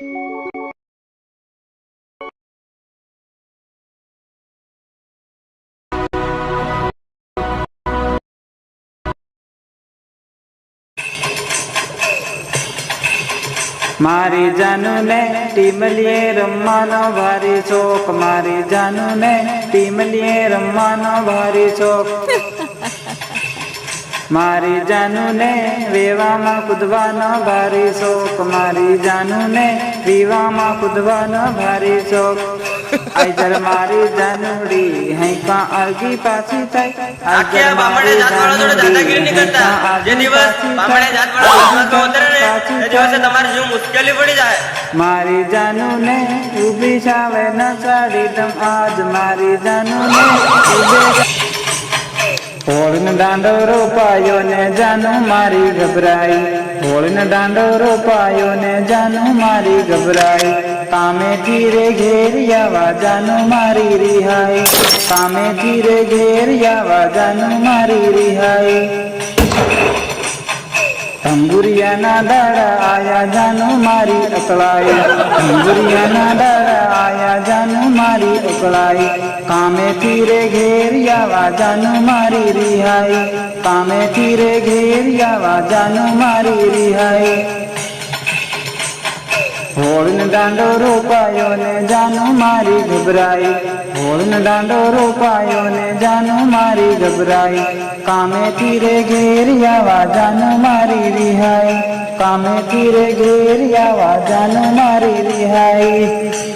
मारी जानू ने टीम लिए रमवानो भारी शौक, मारी जानू ने टीम लिए रमवानो भारी शौक। मारी जानू ने वेवामां कूदवानो भारी शौक, मारी जानू ने वेवामां कूदवानो भारी शौक। आइजर मारी जानूड़ी है का अलगी पासी थाय, आखे बामणे जातवाळा जोडे दादागिरी नहीं करता। जे दिवस बामणे जातवाळा हाथમાં ઉતરે ને એ દિવસે તમારે જીવ મુશ્કેલી પડી જાય। मारी जानू ने ऊभी छावे न साड़ी दम आज, मारी जानू ने होळन दांडो रोपायो ने जानू मारी घबराई, होळन दांडो रोपायो ने जानू मारी घबराई। कामे तीरे घेरियावा जानू मारी रिहाई, कामे तीरे घेरियावा जानू मारी रिहाई। तंबुरिया ना दाड़ा आया जानू मारी अकलाई, तंबुरिया ना दाड़ा आया जानू मारी अकलाई। कामे तीरे घेरियावा जानू मारी रिहाई, कामे तीरे घेरियावा जानू मारी रिहाई। होळन दांडो रोपायो ने जानू मारी घबराई, होळन दांडो रोपायो ने जानू मारी घबराई। कामे तीरे घेरियावा जानू मारी रिहाई, कामे तीरे घेरियावा जानू मारी रिहाई।